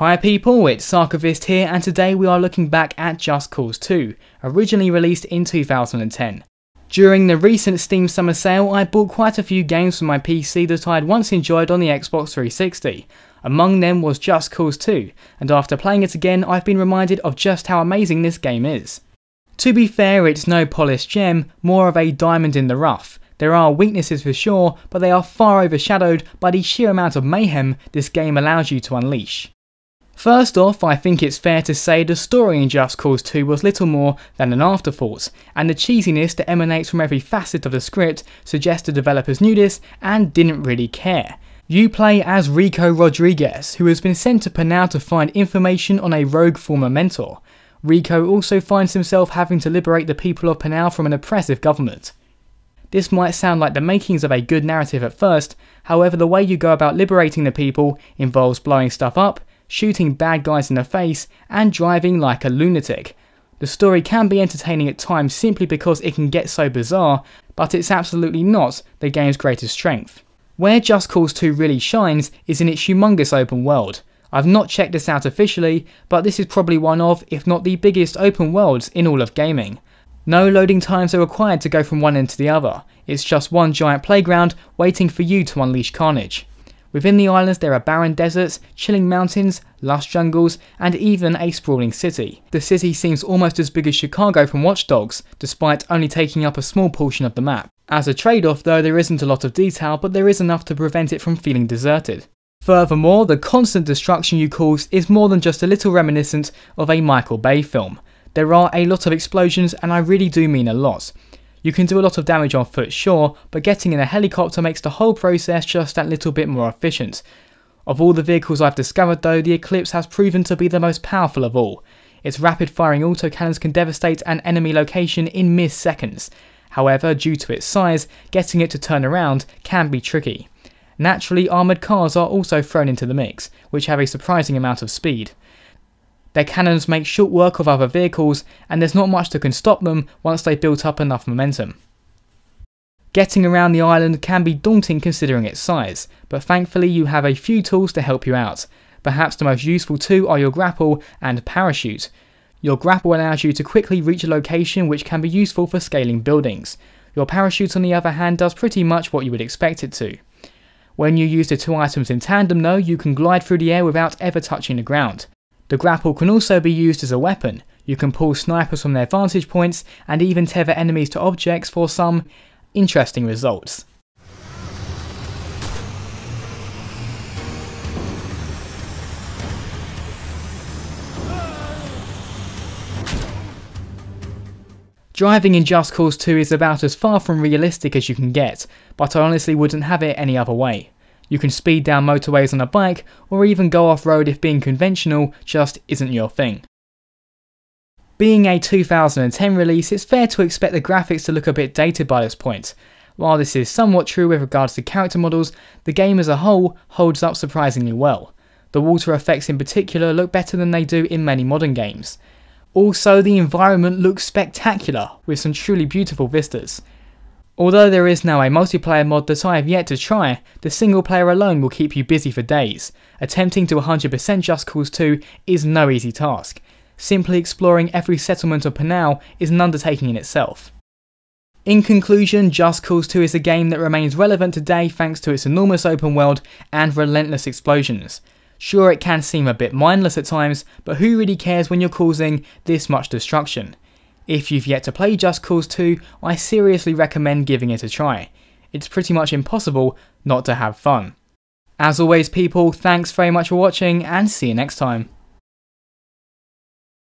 Hi people, it's Sarkovist here, and today we are looking back at Just Cause 2, originally released in 2010. During the recent Steam Summer Sale, I bought quite a few games for my PC that I had once enjoyed on the Xbox 360. Among them was Just Cause 2, and after playing it again, I've been reminded of just how amazing this game is. To be fair, it's no polished gem, more of a diamond in the rough. There are weaknesses for sure, but they are far overshadowed by the sheer amount of mayhem this game allows you to unleash. First off, I think it's fair to say the story in Just Cause 2 was little more than an afterthought, and the cheesiness that emanates from every facet of the script suggests the developers knew this and didn't really care. You play as Rico Rodriguez, who has been sent to Panau to find information on a rogue former mentor. Rico also finds himself having to liberate the people of Panau from an oppressive government. This might sound like the makings of a good narrative at first, however the way you go about liberating the people involves blowing stuff up, shooting bad guys in the face, and driving like a lunatic. The story can be entertaining at times simply because it can get so bizarre, but it's absolutely not the game's greatest strength. Where Just Cause 2 really shines is in its humongous open world. I've not checked this out officially, but this is probably one of, if not the biggest open worlds in all of gaming. No loading times are required to go from one end to the other, it's just one giant playground waiting for you to unleash carnage. Within the islands there are barren deserts, chilling mountains, lush jungles, and even a sprawling city. The city seems almost as big as Chicago from Watch Dogs, despite only taking up a small portion of the map. As a trade-off though, there isn't a lot of detail, but there is enough to prevent it from feeling deserted. Furthermore, the constant destruction you cause is more than just a little reminiscent of a Michael Bay film. There are a lot of explosions, and I really do mean a lot. You can do a lot of damage on foot, sure, but getting in a helicopter makes the whole process just that little bit more efficient. Of all the vehicles I've discovered though, the Eclipse has proven to be the most powerful of all. Its rapid-firing autocannons can devastate an enemy location in mere seconds. However, due to its size, getting it to turn around can be tricky. Naturally, armoured cars are also thrown into the mix, which have a surprising amount of speed. Their cannons make short work of other vehicles, and there's not much that can stop them once they've built up enough momentum. Getting around the island can be daunting considering its size, but thankfully you have a few tools to help you out. Perhaps the most useful two are your grapple and parachute. Your grapple allows you to quickly reach a location which can be useful for scaling buildings. Your parachute on the other hand does pretty much what you would expect it to. When you use the two items in tandem though, you can glide through the air without ever touching the ground. The grapple can also be used as a weapon. You can pull snipers from their vantage points and even tether enemies to objects for some interesting results. Driving in Just Cause 2 is about as far from realistic as you can get, but I honestly wouldn't have it any other way. You can speed down motorways on a bike, or even go off-road if being conventional just isn't your thing. Being a 2010 release, it's fair to expect the graphics to look a bit dated by this point. While this is somewhat true with regards to character models, the game as a whole holds up surprisingly well. The water effects in particular look better than they do in many modern games. Also, the environment looks spectacular, with some truly beautiful vistas. Although there is now a multiplayer mod that I have yet to try, the single player alone will keep you busy for days. Attempting to 100% Just Cause 2 is no easy task. Simply exploring every settlement of Panau is an undertaking in itself. In conclusion, Just Cause 2 is a game that remains relevant today thanks to its enormous open world and relentless explosions. Sure, it can seem a bit mindless at times, but who really cares when you're causing this much destruction? If you've yet to play Just Cause 2, I seriously recommend giving it a try. It's pretty much impossible not to have fun. As always people, thanks very much for watching and see you next time.